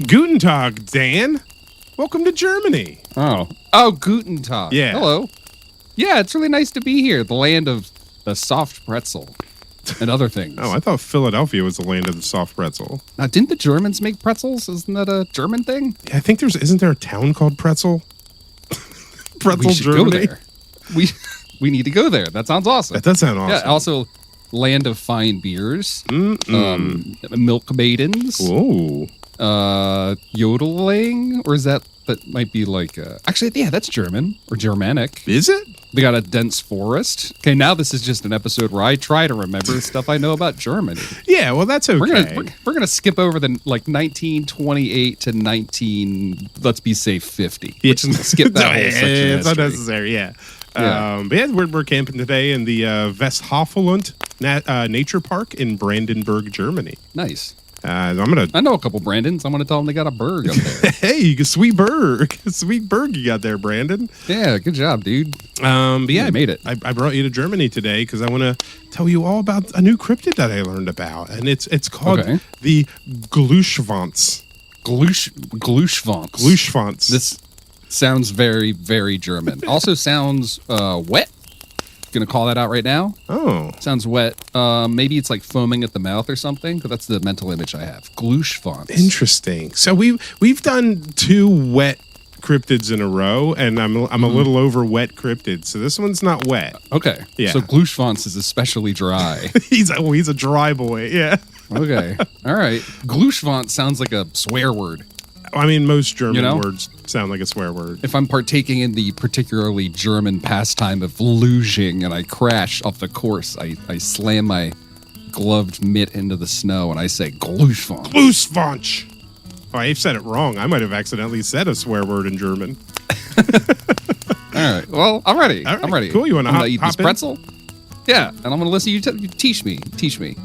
Guten Tag, Dan. Welcome to Germany. Oh, Guten Tag. Yeah. Hello. Yeah, it's really nice to be here, the land of the soft pretzel and other things. Oh, I thought Philadelphia was the land of the soft pretzel. Now, didn't the Germans make pretzels? Isn't that a German thing? Yeah, I think isn't there a town called Pretzel? Pretzel, we should Germany. go there. We need to go there. That sounds awesome. That does sound awesome. Yeah, also land of fine beers, milk maidens, yodeling, or is that might be like actually, yeah, that's German or Germanic. Is it? They got a dense forest. Okay, now this is just an episode where I try to remember stuff I know about Germany. Yeah, well, that's okay. We're gonna skip over the 1928 to let's be safe 50. Yeah. Skip that whole section. It's unnecessary. Yeah. But yeah, we're camping today in the Westhavelland Nature Park in Brandenburg, Germany. Nice. I know a couple Brandons. I'm gonna tell them they got a burg up there. Hey, sweet burg you got there, Brandon. Yeah, good job, dude. But yeah, I made it. I brought you to Germany today because I want to tell you all about a new cryptid that I learned about, and it's called the Glühschwanz. Glühschwanz. This sounds very, very German. Also sounds wet. Gonna call that out right now. Oh, sounds wet. Maybe it's like foaming at the mouth or something. But that's the mental image I have. Glühschwanz. Interesting. So we've done 2 wet cryptids in a row, and I'm a little over wet cryptids. So this one's not wet. Okay. Yeah. So Glühschwanz is especially dry. he's a dry boy. Yeah. Okay. All right. Glühschwanz sounds like a swear word. I mean, most German words sound like a swear word. If I'm partaking in the particularly German pastime of luging and I crash off the course, I slam my gloved mitt into the snow and I say Glühschwanz. Glühschwanz. Oh, I've said it wrong. I might have accidentally said a swear word in German. All right. Well, I'm ready. All right, I'm ready. Cool. You want to eat this pretzel? Yeah. And I'm going to listen to you. Teach me.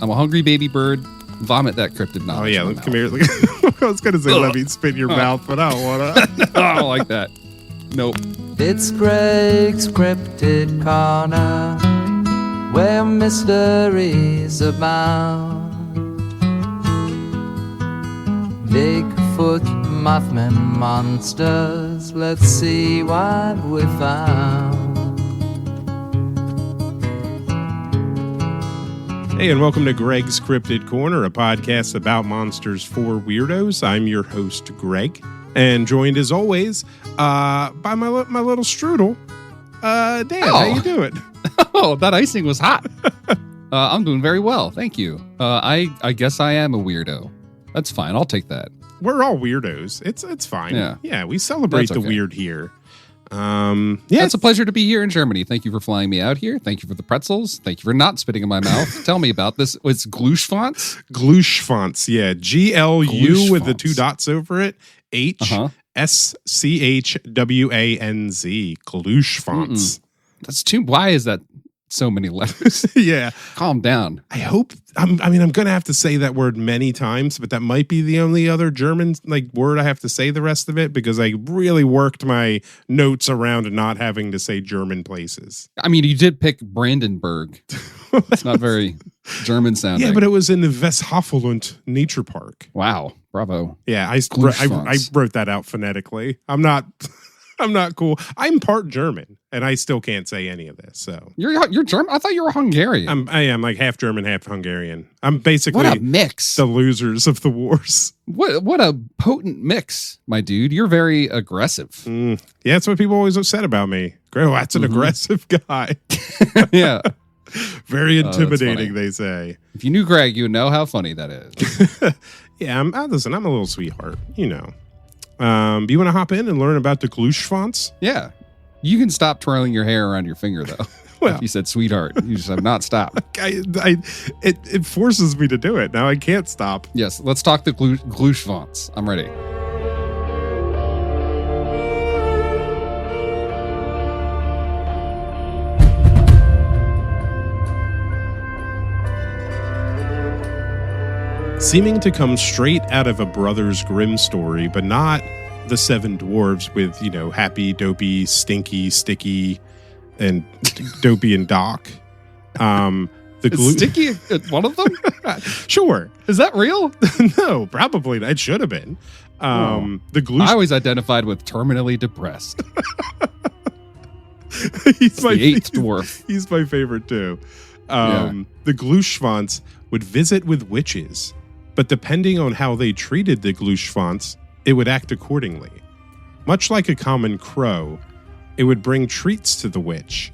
I'm a hungry baby bird. Vomit that cryptid knowledge. Oh, yeah. Come here. I was going to say, let me spit in your mouth, but I don't want to. No, I don't like that. Nope. It's Greg's Cryptid Corner, where mysteries abound. Bigfoot, Mothman, monsters, let's see what we found. Hey, and welcome to Greg's Cryptid Corner, a podcast about monsters for weirdos. I'm your host, Greg, and joined as always by my little strudel, Dan. How you doing? Oh, that icing was hot. I'm doing very well, thank you. I guess I am a weirdo. That's fine. I'll take that. We're all weirdos. It's fine. Yeah, we celebrate the weird here. It's a pleasure to be here in Germany. Thank you for flying me out here. Thank you for the pretzels. Thank you for not spitting in my mouth. Tell me about this. It's Glühschwanz? Glühschwanz, yeah. GLU with the 2 dots over it. HSCHWANZ. Glühschwanz. That's too. Why is that so many letters? Yeah. Calm down. I hope. I'm going to have to say that word many times, but that might be the only other German word I have to say the rest of it because I really worked my notes around not having to say German places. I mean, you did pick Brandenburg. It's not very German sounding. Yeah, but it was in the Westhavelland Nature Park. Wow. Bravo. Yeah, I wrote that out phonetically. I'm not cool. I'm part German, and I still can't say any of this. So you're German? I thought you were Hungarian. I am like half German, half Hungarian. I'm basically what a mix. The losers of the wars. What a potent mix, my dude. You're very aggressive. Yeah, that's what people always have said about me. Oh, that's an aggressive guy. Yeah. Very intimidating, they say. If you knew Greg, you would know how funny that is. Yeah, listen, I'm a little sweetheart, you know. Do you want to hop in and learn about the Glühschwanz? Yeah. You can stop twirling your hair around your finger, though. Well, if you said sweetheart, you just have not stopped. It forces me to do it. Now I can't stop. Yes, let's talk the Glühschwanz. I'm ready. Seeming to come straight out of a Brothers Grimm story, but not the 7 dwarves with, happy, dopey, stinky, sticky, and dopey and Doc. The Is Sticky one of them? Sure. Is that real? No, probably not. It should have been. The I always identified with terminally depressed. He's the eighth dwarf. He's my favorite too. The Glühschwanz would visit with witches, but depending on how they treated the Glühschwanz, it would act accordingly. Much like a common crow, it would bring treats to the witch,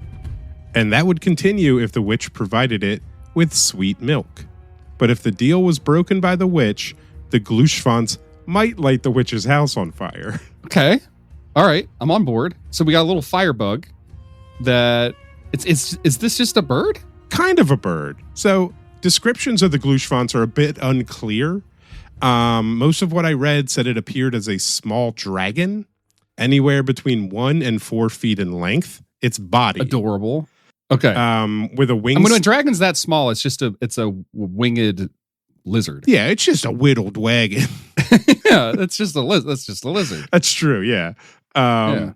and that would continue if the witch provided it with sweet milk. But if the deal was broken by the witch, the Glühschwanz might light the witch's house on fire. Okay. All right. I'm on board. So we got a little firebug that is this just a bird? Kind of a bird. So descriptions of the Glühschwanz are a bit unclear. Most of what I read said it appeared as a small dragon, anywhere between 1 and 4 feet in length. Its body. Adorable. Okay. With a wing. I mean, when a dragon's that small, it's a winged lizard. Yeah, it's just a whittled wagon. Yeah, that's just a lizard. That's true. Yeah. A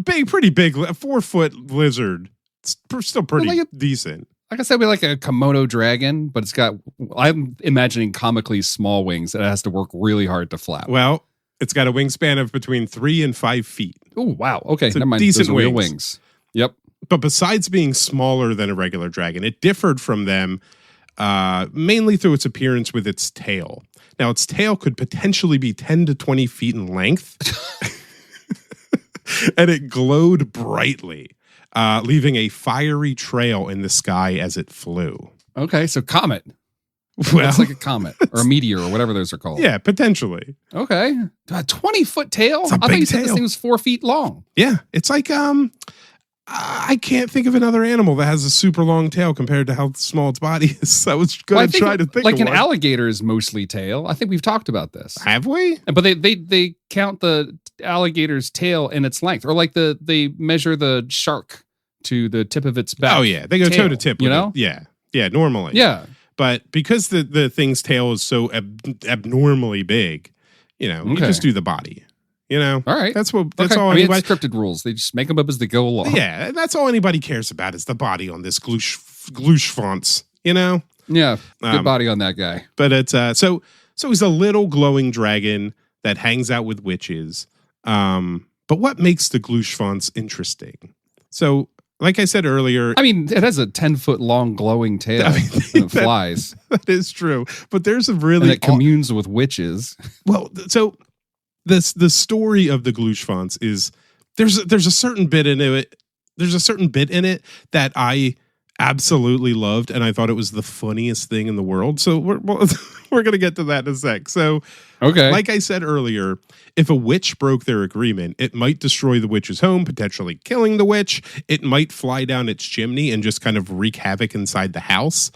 pretty big, 4-foot lizard. It's still pretty decent. Like I said, we like a Komodo dragon, but it's got, I'm imagining comically small wings that it has to work really hard to flap. Well, it's got a wingspan of between 3 and 5 feet. Oh, wow. Okay. So never mind. decent Those are real wings. Yep. But besides being smaller than a regular dragon, it differed from them mainly through its appearance with its tail. Now, its tail could potentially be 10 to 20 feet in length, and it glowed brightly, leaving a fiery trail in the sky as it flew. Okay, so comet. Well, it's like a comet or a meteor or whatever those are called. Yeah, potentially. Okay. A 20-foot tail? It's a I thought big you said tail. this thing was 4 feet long. Yeah, it's like I can't think of another animal that has a super long tail compared to how small its body is. I was going to try to think like of an one. alligator is mostly tail. I think we've talked about this. Have we? But they count the alligator's tail in its length, or like they measure the shark to the tip of its back. Oh yeah, they go toe to tip. You know? Yeah, normally. Yeah, but because the thing's tail is so abnormally big, you just do the body. All right. That's all. It's Anybody, scripted rules. They just make them up as they go along. Yeah, that's all anybody cares about is the body on this Glühschwanz. Yeah, good body on that guy. But it's so he's a little glowing dragon that hangs out with witches. But what makes the Glühschwanz interesting? So, like I said earlier, I mean, it has a 10-foot long glowing tail and it flies. That is true. But there's a really and it communes with witches. Well, so the story of the Glühschwanz is there's a certain bit in it. There's a certain bit in it that I absolutely loved, and I thought it was the funniest thing in the world. So we're going to get to that in a sec. So, okay, like I said earlier, if a witch broke their agreement, it might destroy the witch's home, potentially killing the witch. It might fly down its chimney and just kind of wreak havoc inside the house.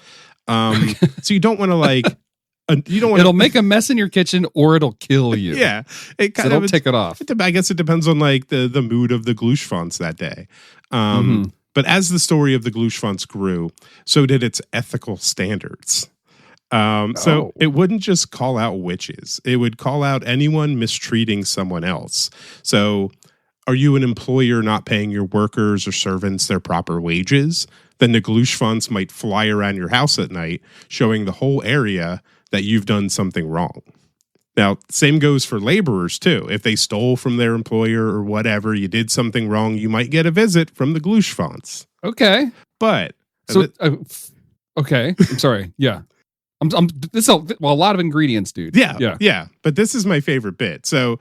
So you don't want to it'll make a mess in your kitchen, or it'll kill you. Yeah, it'll take it off. I guess it depends on the mood of the Glühschwanz that day. But as the story of the Glühschwanz grew, so did its ethical standards. So it wouldn't just call out witches; it would call out anyone mistreating someone else. So, are you an employer not paying your workers or servants their proper wages? Then the Glühschwanz might fly around your house at night, showing the whole area that you've done something wrong. Now, same goes for laborers, too. If they stole from their employer or whatever, you did something wrong, you might get a visit from the Glühschwanz. Okay. But... So, okay. I'm sorry. Yeah. This a lot of ingredients, dude. Yeah. But this is my favorite bit. So,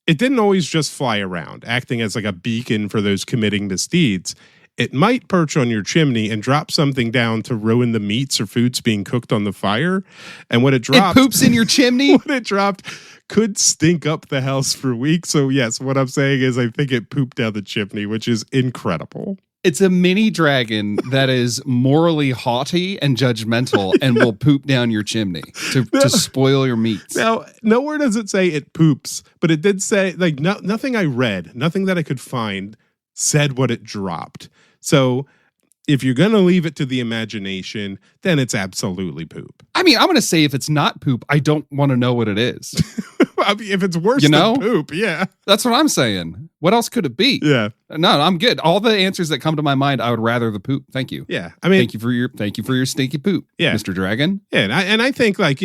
it didn't always just fly around, acting as like a beacon for those committing misdeeds. It might perch on your chimney and drop something down to ruin the meats or foods being cooked on the fire. And when it dropped... It poops in your chimney? When it dropped, could stink up the house for weeks. So yes, what I'm saying is I think it pooped down the chimney, which is incredible. It's a mini dragon that is morally haughty and judgmental and will poop down your chimney to spoil your meats. Now, nowhere does it say it poops, but it did say, nothing I read, nothing that I could find said what it dropped. So if you're going to leave it to the imagination, then it's absolutely poop. I mean, I'm going to say if it's not poop, I don't want to know what it is. I mean, if it's worse than poop, yeah. That's what I'm saying. What else could it be? Yeah. No, I'm good. All the answers that come to my mind, I would rather the poop. Thank you. Yeah. I mean, thank you for your stinky poop, Mr. Dragon. Yeah, and I think like,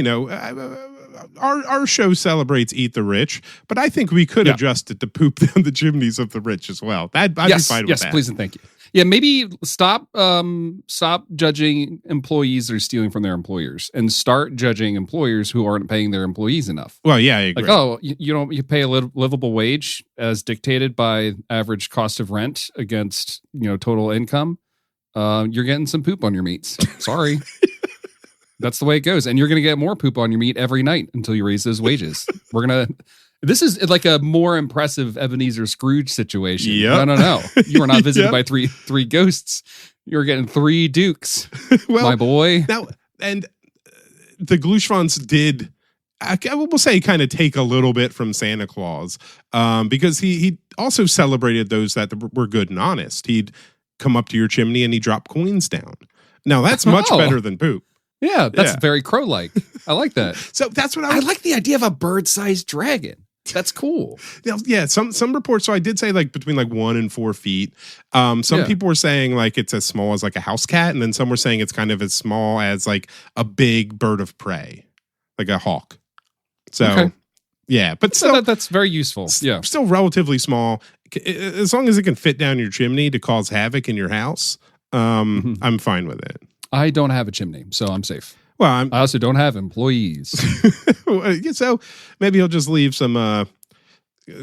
our show celebrates Eat the Rich, but I think we could adjust it to poop down the chimneys of the rich as well. I'd be fine with that. Yes, please and thank you. Yeah, maybe stop judging employees that are stealing from their employers and start judging employers who aren't paying their employees enough. Well, yeah, I agree. Like, you pay a livable wage as dictated by average cost of rent against, total income. You're getting some poop on your meats. Sorry. That's the way it goes. And you're going to get more poop on your meat every night until you raise those wages. This is like a more impressive Ebenezer Scrooge situation. Yep. No. You were not visited by three ghosts. You're getting 3 dukes, my boy. Now, and the Glühschwanz did, I will say, kind of take a little bit from Santa Claus, because he also celebrated those that were good and honest. He'd come up to your chimney and he dropped coins down. Now, that's much better than poop. Yeah, that's very crow-like. I like that. So that's what I like the idea of a bird-sized dragon. That's cool. Yeah, some reports. So I did say like between like 1 and 4 feet. Some people were saying like it's as small as like a house cat, and then some were saying it's kind of as small as like a big bird of prey, like a hawk. So yeah, but still, that's very useful. Yeah, still relatively small. As long as it can fit down your chimney to cause havoc in your house, I'm fine with it. I don't have a chimney, so I'm safe. Well, I also don't have employees. So maybe he'll just leave some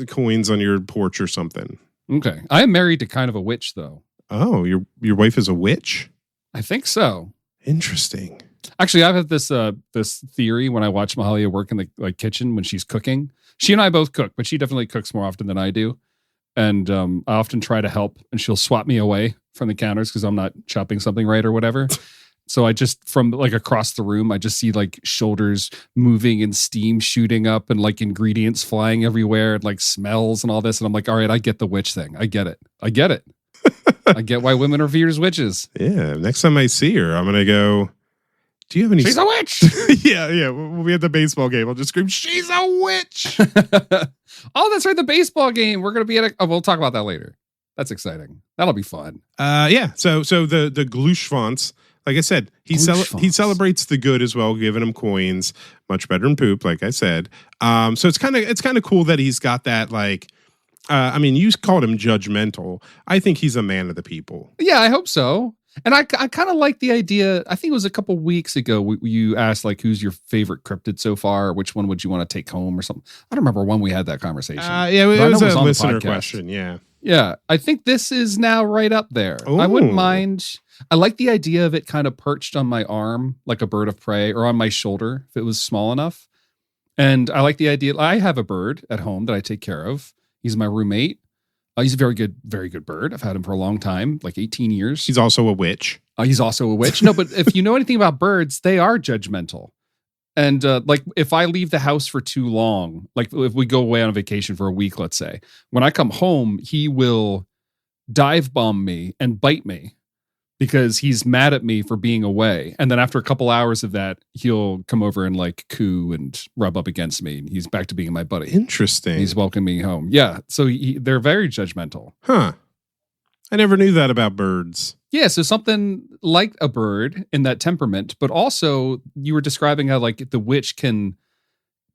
coins on your porch or something. Okay. I am married to kind of a witch, though. Oh, your wife is a witch? I think so. Interesting. Actually, I've had this theory when I watch Mahalia work in the kitchen when she's cooking. She and I both cook, but she definitely cooks more often than I do. And I often try to help, and she'll swat me away from the counters because I'm not chopping something right or whatever. So I just, from like across the room, I just see like shoulders moving and steam shooting up and like ingredients flying everywhere and like smells and all this. And I'm like, all right, I get the witch thing. I get it. I get why women are viewed as witches. Yeah. Next time I see her, I'm going to go, do you have any... She's a witch! Yeah. We'll be at the baseball game. I'll just scream, she's a witch! Oh, that's right. The baseball game. We're going to be at we'll talk about that later. That's exciting. That'll be fun. Yeah. So the Glühschwanz, like I said, he celebrates the good as well, giving him coins, much better than poop, like I said. So it's kind of cool that he's got that, like, I mean, you called him judgmental. I think he's a man of the people. Yeah, I hope so. And I kind of like the idea. I think it was a couple weeks ago you asked like, who's your favorite cryptid so far? Or which one would you want to take home or something? I don't remember when we had that conversation. Yeah, it was a listener question. Yeah. Yeah. I think this is now right up there. Ooh. I wouldn't mind. I like the idea of it kind of perched on my arm like a bird of prey, or on my shoulder if it was small enough. And I like the idea. I have a bird at home that I take care of. He's my roommate. He's a very good bird. I've had him for a long time, like 18 years. He's also a witch. He's also a witch. No, but if you know anything about birds, they are judgmental. And like if I leave the house for too long, like if we go away on a vacation for a week, let's say, when I come home, he will dive bomb me and bite me because he's mad at me for being away. And then after a couple hours of that, he'll come over and like coo and rub up against me. And he's back to being my buddy. Interesting. He's welcoming me home. Yeah. So they're very judgmental. Huh. I never knew that about birds. Yeah. So something like a bird in that temperament, but also you were describing how like the witch can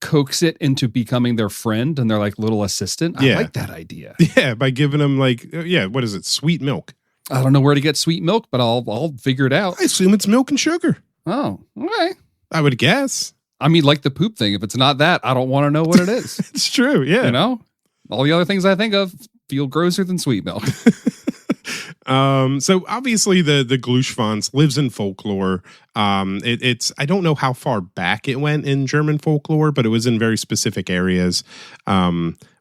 coax it into becoming their friend and their like little assistant. I like that idea. Yeah. By giving them like, what is it? Sweet milk. I don't know where to get sweet milk, but I'll figure it out. I assume it's milk and sugar. Oh, okay. I would guess. I mean, like the poop thing. If it's not that, I don't want to know what it is. It's true. Yeah. You know, all the other things I think of feel grosser than sweet milk. So obviously the Glühschwanz lives in folklore. It's I don't know how far back it went in German folklore, but it was in very specific areas,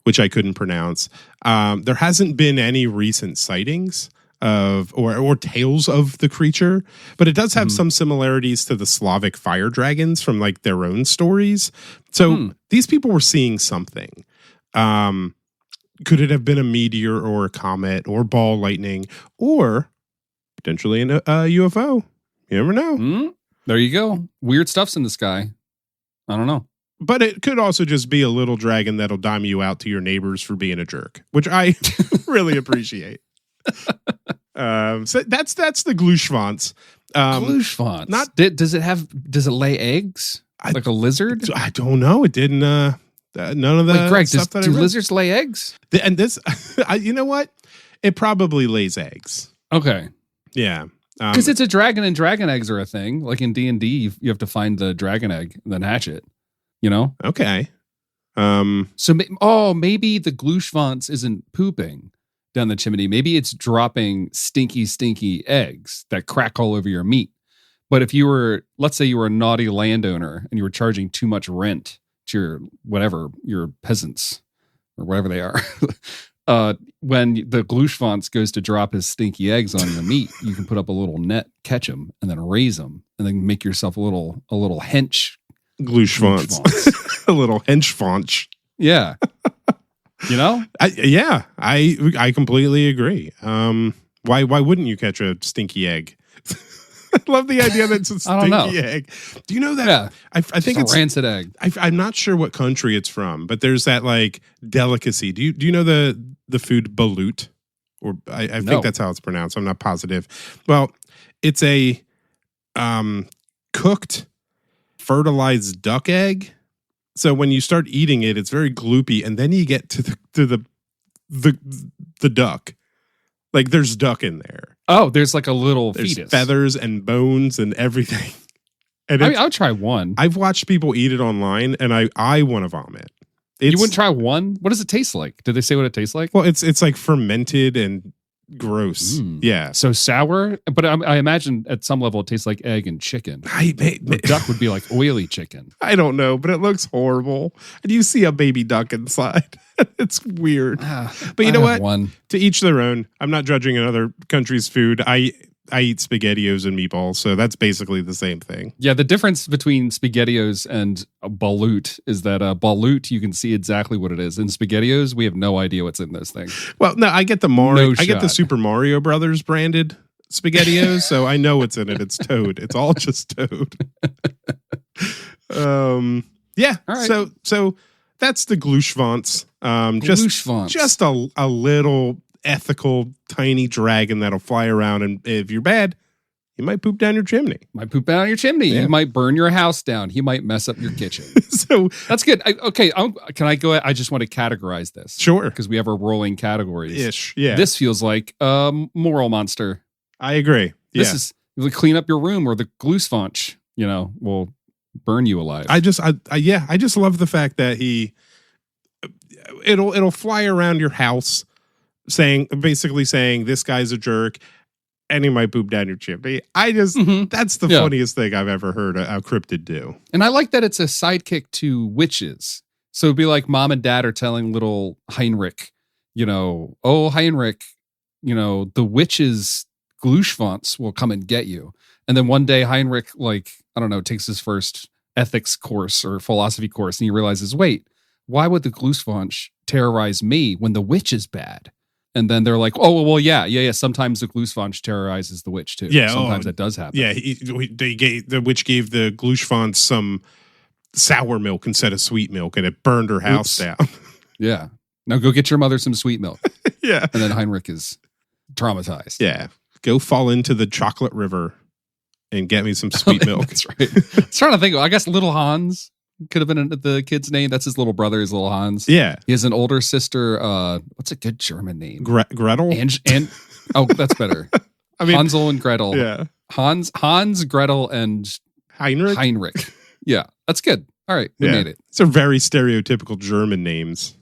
which I couldn't pronounce. There hasn't been any recent sightings of or tales of the creature, but it does have some similarities to the Slavic fire dragons from like their own stories. So these people were seeing something. Could it have been a meteor or a comet or ball lightning or potentially a UFO? You never know. There you go. Weird stuff's in the sky. I don't know. But it could also just be a little dragon that'll dime you out to your neighbors for being a jerk, which I really appreciate. So that's the Glühschwanz. Glühschwanz. Does it lay eggs like a lizard? I don't know. It didn't. None of the Greg, stuff that I do read. lizards lay eggs? And this, you know what? It probably lays eggs. Okay. Yeah. Because it's a dragon, and dragon eggs are a thing. Like in D&D, you have to find the dragon egg and then hatch it. You know? Okay. So, maybe the Glühschwanz isn't pooping down the chimney. Maybe it's dropping stinky eggs that crack all over your meat. But if you were, let's say you were a naughty landowner and you were charging too much rent to your peasants or whatever they are, when the Glühschwanz goes to drop his stinky eggs on your meat, you can put up a little net, catch them, and then raise them, and then make yourself a little hench Glühschwanz. A little henchfonch. Yeah. You know? I completely agree. Why wouldn't you catch a stinky egg? I love the idea that it's a stinky egg. Do you know that? Yeah. I think it's a rancid egg. I'm not sure what country it's from, but there's that like delicacy. Do you know the food balut? Or I think that's how it's pronounced. I'm not positive. Well, it's a cooked fertilized duck egg. So when you start eating it, it's very gloopy, and then you get to the duck. Like there's duck in there. Oh, there's like a little there's fetus. Feathers and bones and everything. And I'll try one. I've watched people eat it online, and I want to vomit. You wouldn't try one? What does it taste like? Did they say what it tastes like? Well, it's like fermented and gross. Yeah. So sour, but I imagine at some level it tastes like egg and chicken. The duck would be like oily chicken. I don't know, but it looks horrible. And you see a baby duck inside. It's weird. But you know what? To each their own. I'm not judging another country's food. I eat SpaghettiOs and meatballs, so that's basically the same thing. Yeah, the difference between SpaghettiOs and a balut is that balut, you can see exactly what it is. In SpaghettiOs, we have no idea what's in those things. Well, no, I get I get the Super Mario Brothers branded SpaghettiOs, so I know what's in it. It's Toad. It's all just Toad. Yeah. All right. So that's the Glühschwanz. Just a little ethical tiny dragon that'll fly around, and if you're bad, he might poop down your chimney. Yeah. He might burn your house down. He might mess up your kitchen. So that's good. Can I go? I just want to categorize this. Sure. Because we have our rolling categories. Ish. Yeah. This feels like moral monster. I agree. This is clean up your room, or the Glühschwanz, will burn you alive. I just love the fact that it'll fly around your house basically saying this guy's a jerk and he might poop down your chimney. That's the funniest thing I've ever heard a cryptid do. And I like that it's a sidekick to witches. So it'd be like mom and dad are telling little Heinrich, oh, Heinrich, the witches Glühschwanz will come and get you. And then one day Heinrich, takes his first ethics course or philosophy course, and he realizes, wait, why would the Glühschwanz terrorize me when the witch is bad? And then they're like, oh, well, yeah. Sometimes the Glühschwanz terrorizes the witch too. Yeah, sometimes that does happen. Yeah, the witch gave the Glühschwanz some sour milk instead of sweet milk, and it burned her house down. Yeah. Now go get your mother some sweet milk. Yeah. And then Heinrich is traumatized. Yeah. Go fall into the chocolate river and get me some sweet milk. That's right. I was trying to think. I guess Little Hans could have been the kid's name. That's his little brother, his little Hans. Yeah. He has an older sister. What's a good German name? Gretel? And oh, that's better. I mean, Hansel and Gretel. Yeah. Hans, Gretel, and Heinrich. Yeah, that's good. All right, we made it. It's a very stereotypical German names.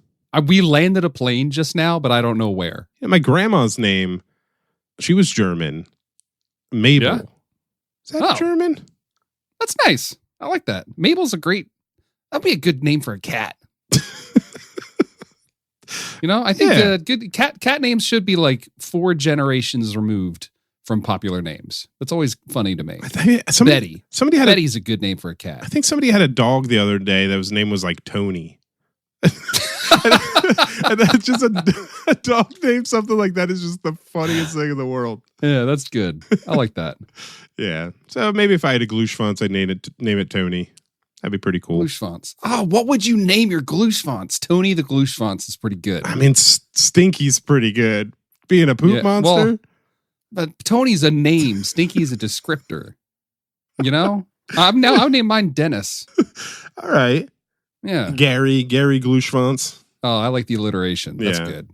We landed a plane just now, but I don't know where. Yeah, my grandma's name, she was German. Mabel. Yeah? Is that German? That's nice. I like that. Mabel's that'd be a good name for a cat. I think good cat names should be like 4 generations removed from popular names. That's always funny to me. Betty. Betty's a good name for a cat. I think somebody had a dog the other day that his name was like Tony. And that's just a dog name, something like that is just the funniest thing in the world. Yeah, that's good. I like that. Yeah. So maybe if I had a Glühschwanz, I'd name it Tony. That'd be pretty cool. Glühschwanz. Oh, what would you name your Glühschwanz? Tony the Glühschwanz is pretty good. I mean, Stinky's pretty good. Being a poop monster. Well, but Tony's a name. Stinky's a descriptor. You know? I'll name mine Dennis. All right. Yeah. Gary Glühschwanz. Oh, I like the alliteration. That's good.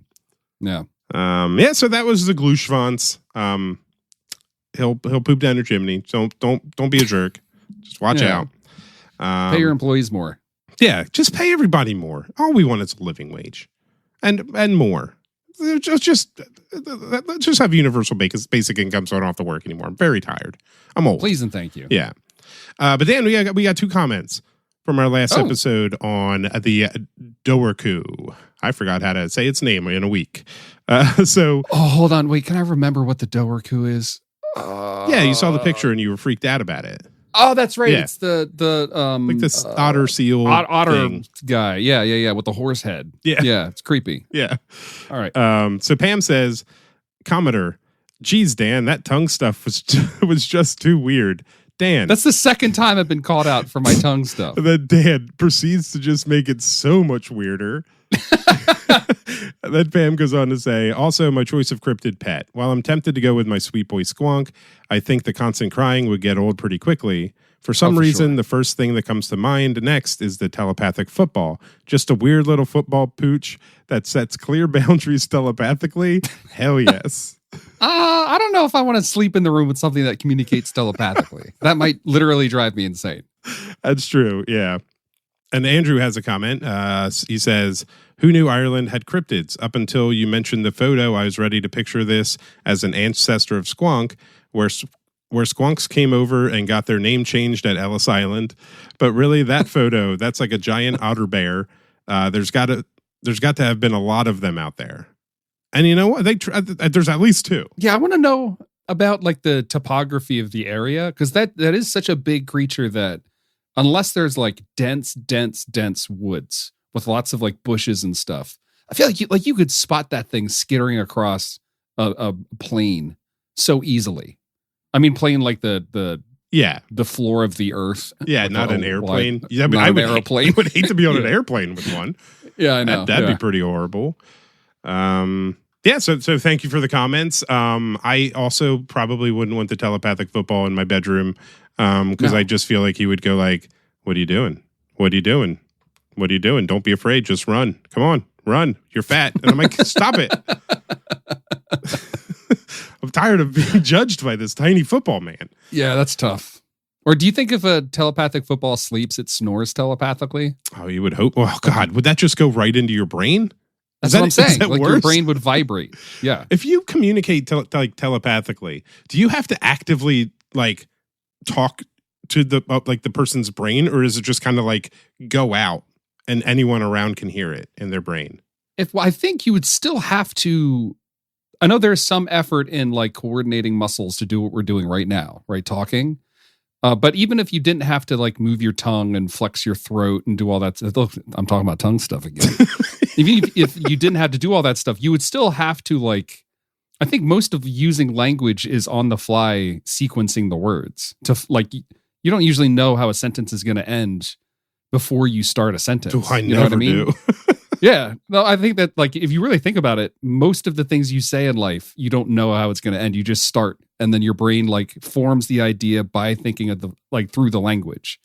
Yeah. So that was the Glühschwanz. He'll poop down your chimney. So don't be a jerk. Just watch out. Pay your employees more. Yeah, just pay everybody more. All we want is a living wage, and more. Just have universal basic income, so I don't have to work anymore. I'm very tired. I'm old. Please and thank you. Yeah, but Dan, we got 2 comments from our last episode on the Doerku. I forgot how to say its name in a week. Hold on, wait. Can I remember what the Doerku is? Yeah, you saw the picture and you were freaked out about it. Oh, that's right. Yeah. It's the like this otter seal otter thing. guy. Yeah, with the horse head. Yeah, it's creepy. Yeah. All right. So Pam says, Commodore, geez, Dan, that tongue stuff was just too weird. Dan. That's the second time I've been called out for my tongue stuff. Then Dan proceeds to just make it so much weirder. Then Pam goes on to say, also my choice of cryptid pet. While I'm tempted to go with my sweet boy Squonk, I think the constant crying would get old pretty quickly. For some reason, the first thing that comes to mind next is the telepathic football. Just a weird little football pooch that sets clear boundaries telepathically. Hell yes. I don't know if I want to sleep in the room with something that communicates telepathically. That might literally drive me insane. That's true. Yeah. And Andrew has a comment. He says, who knew Ireland had cryptids? Up until you mentioned the photo, I was ready to picture this as an ancestor of Squonk, where Squonks came over and got their name changed at Ellis Island. But really, that photo, that's like a giant otter bear. There's got to have been a lot of them out there. And you know what? There's at least 2. Yeah, I want to know about like the topography of the area, because that is such a big creature that unless there's like dense woods with lots of like bushes and stuff, I feel like you could spot that thing skittering across a plain so easily. I mean, plane like the floor of the earth. Yeah, not an airplane. Like, yeah, but I would hate to be on an airplane with one. Yeah, I know. That'd be pretty horrible. So thank you for the comments. I also probably wouldn't want the telepathic football in my bedroom because I just feel like he would go like, what are you doing? What are you doing? What are you doing? Don't be afraid. Just run. Come on, run. You're fat. And I'm like, stop it. I'm tired of being judged by this tiny football man. Yeah, that's tough. Or do you think if a telepathic football sleeps, it snores telepathically? Oh, you would hope. Oh, God. Would that just go right into your brain? That's what I'm saying. Like worse? Your brain would vibrate. Yeah. If you communicate telepathically, do you have to actively like talk to the person's brain, or is it just kind of like go out and anyone around can hear it in their brain? I think you would still have to. I know there's some effort in like coordinating muscles to do what we're doing right now, right? Talking. But even if you didn't have to like move your tongue and flex your throat and do all that, look, I'm talking about tongue stuff again. Even if you didn't have to do all that stuff, you would still have to like, I think most of using language is on the fly sequencing the words to like, you don't usually know how a sentence is going to end before you start a sentence. I never do. Yeah. No, I think that like, if you really think about it, most of the things you say in life, you don't know how it's going to end. You just start. And then your brain like forms the idea by thinking of through the language.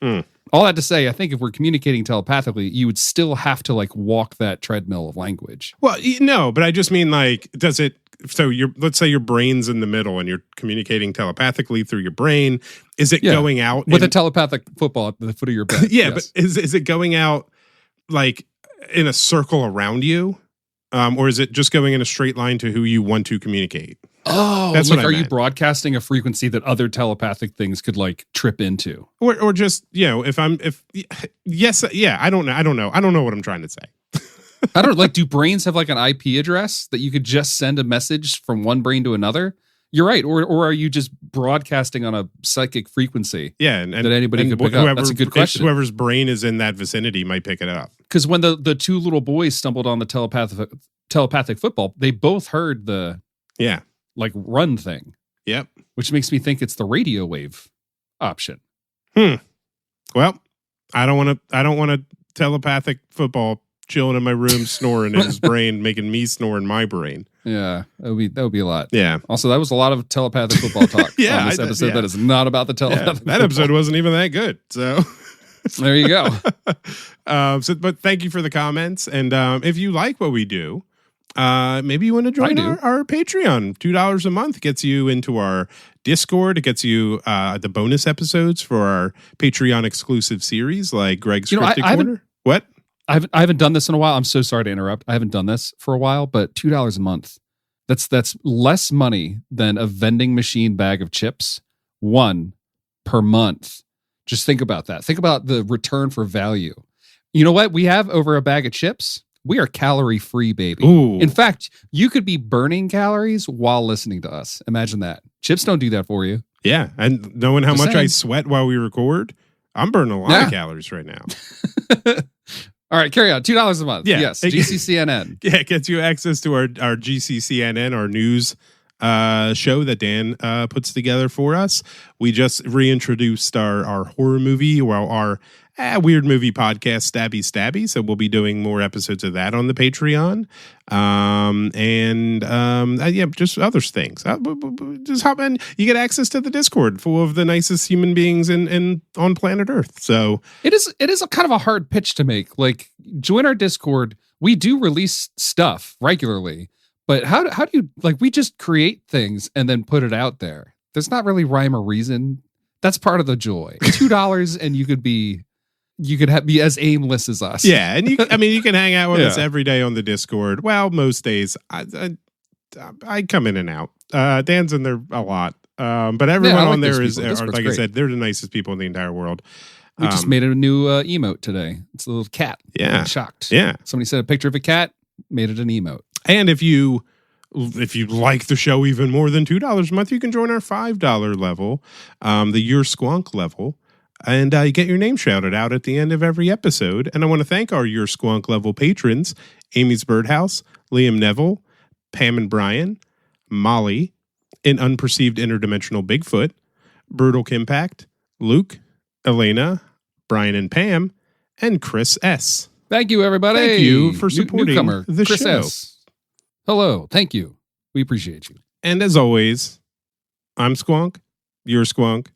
All that to say, I think if we're communicating telepathically, you would still have to like walk that treadmill of language. Well, no, but I just mean like, does it, so let's say your brain's in the middle and you're communicating telepathically through your brain. Is it going out with a telepathic football at the foot of your bed? Yeah. Yes. But is it going out like in a circle around you? Or is it just going in a straight line to who you want to communicate? Oh, that's like, are you broadcasting a frequency that other telepathic things could like trip into? Or just, you know, I don't know. I don't know what I'm trying to say. I don't like, do brains have like an IP address that you could just send a message from one brain to another? You're right. Or are you just broadcasting on a psychic frequency? Yeah. And that anybody could pick up? That's a good question. Whoever's brain is in that vicinity might pick it up. Because when the 2 little boys stumbled on the telepathic football, they both heard the like run thing. Yep. Which makes me think it's the radio wave option. Well, I don't want to telepathic football chilling in my room, snoring in his brain, making me snore in my brain. Yeah, that would be a lot. Yeah. Also, that was a lot of telepathic football talk Yeah, on this episode that is not about the telepathic that episode wasn't even that good. So there you go. But thank you for the comments. And if you like what we do, maybe you want to join our Patreon. $2 a month gets you into our Discord. It gets you the bonus episodes for our Patreon exclusive series like Greg's Cryptid Corner. What? I haven't done this in a while. I'm so sorry to interrupt. I haven't done this for a while, but $2 a month. That's less money than a vending machine bag of chips, one per month. Just think about that. Think about the return for value. You know what? We have over a bag of chips. We are calorie free, baby. Ooh. In fact, you could be burning calories while listening to us. Imagine that. Chips don't do that for you. Yeah. And knowing how much I sweat while we record, I'm burning a lot of calories right now. All right, carry on. $2 a month. Yeah. Yes, GCCNN. Yeah, it gets you access to our GCCNN, our news show that Dan puts together for us. We just reintroduced our horror movie, our weird movie podcast, Stabby Stabby. So we'll be doing more episodes of that on the Patreon. Just other things. Just hop in. You get access to the Discord full of the nicest human beings in on planet Earth. So it is a kind of a hard pitch to make. Like, join our Discord. We do release stuff regularly, but how do you, like, we just create things and then put it out there. There's not really rhyme or reason. That's part of the joy. $2 and you could be as aimless as us. Yeah, and you can hang out with us every day on the Discord. Well, most days I come in and out. Dan's in there a lot, but everyone on there is, like I said, they're the nicest people in the entire world. We just made a new emote today. It's a little cat. Yeah, I'm shocked. Yeah, somebody sent a picture of a cat, made it an emote. And if you like the show even more than $2 a month, you can join our $5 level, the Your Squonk level. And you get your name shouted out at the end of every episode. And I want to thank our Your Squonk level patrons, Amy's Birdhouse, Liam Neville, Pam and Brian, Molly, An Unperceived Interdimensional Bigfoot, Brutal Kimpact, Luke, Elena, Brian and Pam, and Chris S. Thank you, everybody. Thank you for supporting newcomer, the Chris show. S. Hello. Thank you. We appreciate you. And as always, I'm Squonk. You're Squonk.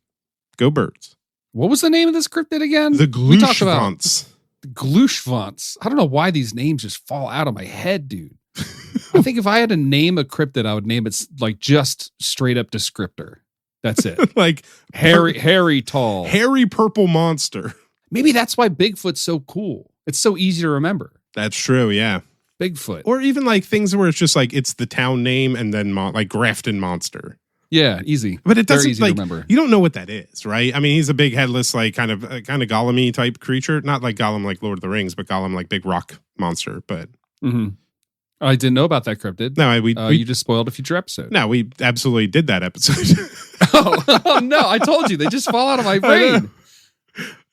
Go Birds. What was the name of this cryptid again? The Glühschwanz. The Glühschwanz. I don't know why these names just fall out of my head, dude. I think if I had to name a cryptid, I would name it like just straight up descriptor. That's it. Like hairy, tall. Hairy purple monster. Maybe that's why Bigfoot's so cool. It's so easy to remember. That's true, yeah. Bigfoot. Or even like things where it's just like it's the town name and then like Grafton Monster. Yeah, easy. But it doesn't, easy like, to remember. You don't know what that is, right? I mean, he's a big headless, like kind of Gollum-y type creature. Not like Gollum like Lord of the Rings, but Gollum like big rock monster. But I didn't know about that cryptid. No, you just spoiled a future episode. No, we absolutely did that episode. oh no, I told you. They just fall out of my brain.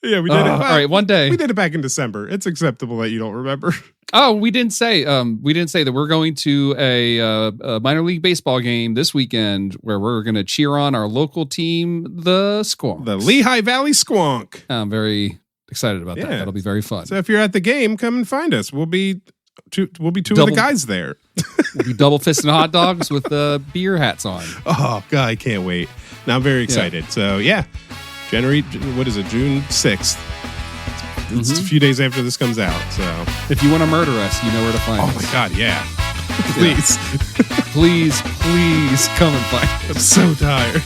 Yeah, we did it. Well, all right, one day. We did it back in December. It's acceptable that you don't remember. Oh, we didn't say that we're going to a minor league baseball game this weekend where we're going to cheer on our local team, the Squonk. The Lehigh Valley Squonk. I'm very excited about that. That'll be very fun. So if you're at the game, come and find us. We'll be two of the guys there. We'll be double fisting hot dogs with beer hats on. Oh, God, I can't wait. Now I'm very excited. Yeah. So, yeah. June 6th. It's a few days after this comes out. So if you want to murder us, you know where to find us. Oh, my God, yeah. Please. Please come and find us. I'm so tired.